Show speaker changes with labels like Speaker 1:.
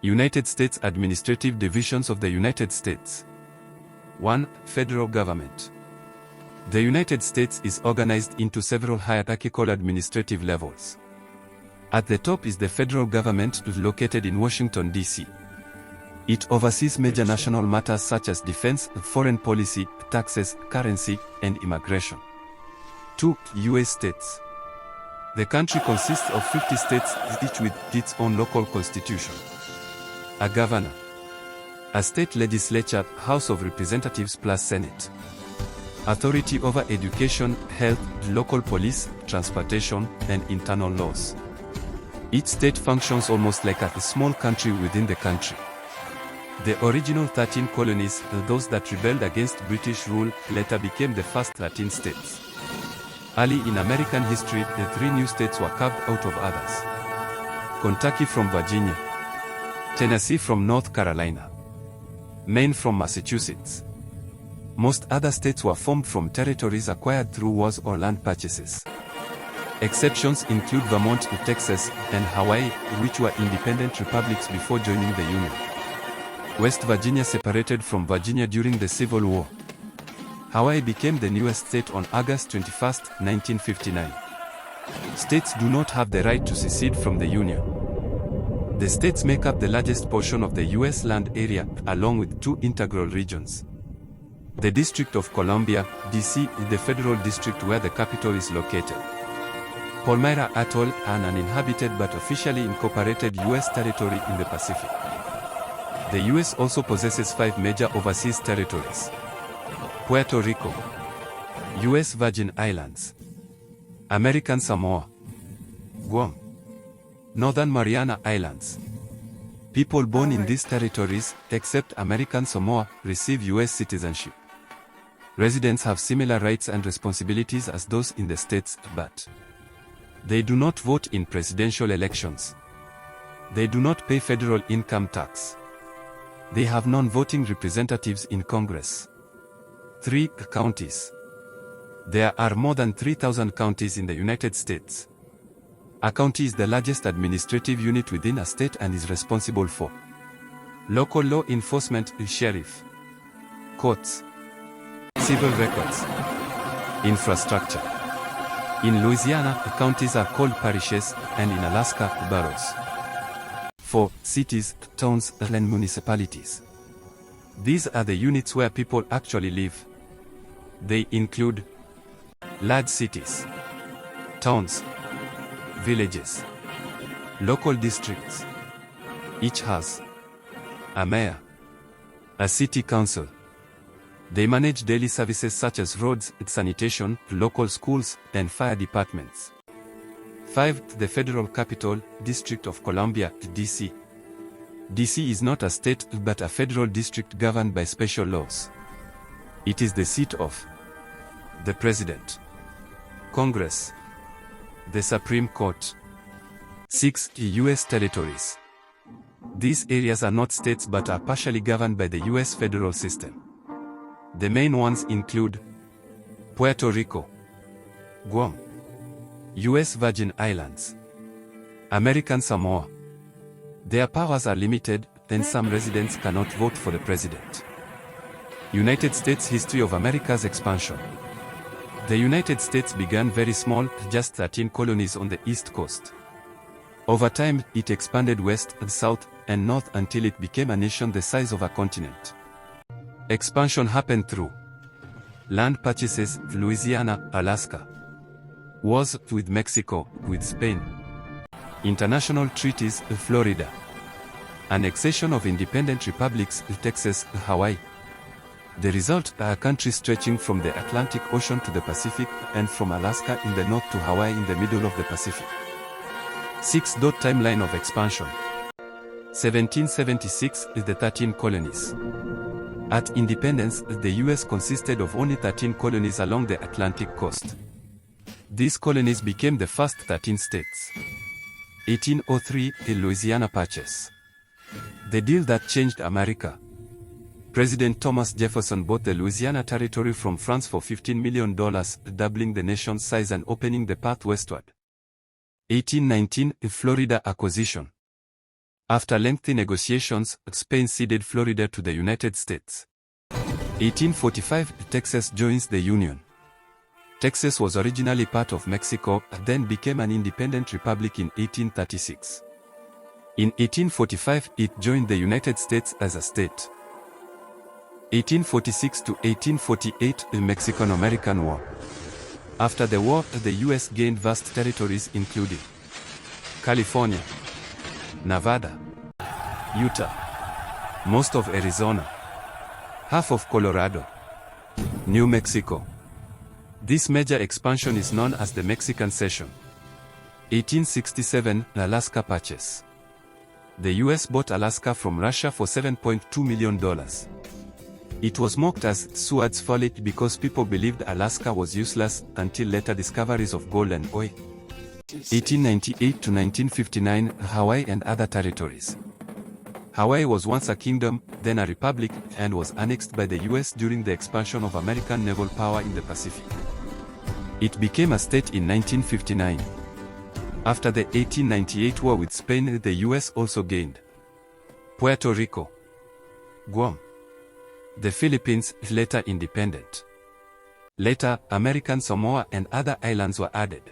Speaker 1: United States Administrative Divisions of the United States. 1. Federal Government. The United States is organized into several hierarchical administrative levels. At the top is the federal government located in Washington, D.C. It oversees major national matters such as defense, foreign policy, taxes, currency, and immigration. 2. U.S. States. The country consists of 50 states, each with its own local constitution. A governor. A state legislature, House of Representatives plus Senate. Authority over education, health, local police, transportation, and internal laws. Each state functions almost like a small country within the country. The original 13 colonies, those that rebelled against British rule, later became the first 13 states. Early in American history, the 3 new states were carved out of others. Kentucky from Virginia. Tennessee from North Carolina. Maine from Massachusetts. Most other states were formed from territories acquired through wars or land purchases. Exceptions include Vermont, Texas, and Hawaii, which were independent republics before joining the Union. West Virginia separated from Virginia during the Civil War. Hawaii became the newest state on August 21, 1959. States do not have the right to secede from the Union. The states make up the largest portion of the U.S. land area, along with 2 integral regions. The District of Columbia, D.C., is the federal district where the capital is located. Palmyra Atoll, an uninhabited but officially incorporated U.S. territory in the Pacific. The U.S. also possesses 5 major overseas territories. Puerto Rico, U.S. Virgin Islands, American Samoa, Guam, Northern Mariana Islands. People born in these territories, except American Samoa, receive U.S. citizenship. Residents have similar rights and responsibilities as those in the states, but they do not vote in presidential elections. They do not pay federal income tax. They have non-voting representatives in Congress. 3. Counties. There are more than 3,000 counties in the United States. A county is the largest administrative unit within a state and is responsible for local law enforcement, sheriff, courts, civil records, infrastructure. In Louisiana, counties are called parishes, and in Alaska, boroughs. 4. Cities, towns, and municipalities. These are the units where people actually live. They include large cities, towns, villages, local districts. Each has a mayor, a city council. They manage daily services such as roads, sanitation, local schools, and fire departments. 5. The Federal Capital, District of Columbia, D.C. D.C. is not a state but a federal district governed by special laws. It is the seat of the President, Congress, the Supreme Court. 6. U.S. territories. These areas are not states but are partially governed by the U.S. federal system. The main ones include Puerto Rico, Guam, U.S. Virgin Islands, American Samoa. Their powers are limited, and some residents cannot vote for the president. United States history of America's expansion. The United States began very small, just 13 colonies on the East Coast. Over time, it expanded west, south, and north until it became a nation the size of a continent. Expansion happened through land purchases, Louisiana, Alaska. Wars with Mexico, with Spain. International treaties, Florida. Annexation of independent republics, Texas, Hawaii. The result are a country stretching from the Atlantic Ocean to the Pacific, and from Alaska in the north to Hawaii in the middle of the Pacific. 6. Timeline of expansion. 1776 is the 13 colonies. At independence, the U.S. consisted of only 13 colonies along the Atlantic coast. These colonies became the first 13 states. 1803, the Louisiana Purchase. The deal that changed America. President Thomas Jefferson bought the Louisiana Territory from France for $15 million, doubling the nation's size and opening the path westward. 1819, the Florida Acquisition. After lengthy negotiations, Spain ceded Florida to the United States. 1845, Texas joins the Union. Texas was originally part of Mexico, then became an independent republic in 1836. In 1845, it joined the United States as a state. 1846 to 1848, the Mexican-American War. After the war, the U.S. gained vast territories including California, Nevada, Utah, most of Arizona, half of Colorado, New Mexico. This major expansion is known as the Mexican Cession. 1867, Alaska Purchase. The U.S. bought Alaska from Russia for $7.2 million. It was mocked as Seward's Folly because people believed Alaska was useless until later discoveries of gold and oil. 1898 to 1959, Hawaii and other territories. Hawaii was once a kingdom, then a republic, and was annexed by the U.S. during the expansion of American naval power in the Pacific. It became a state in 1959. After the 1898 war with Spain, the U.S. also gained Puerto Rico, Guam, the Philippines, later independent. Later, American Samoa and other islands were added.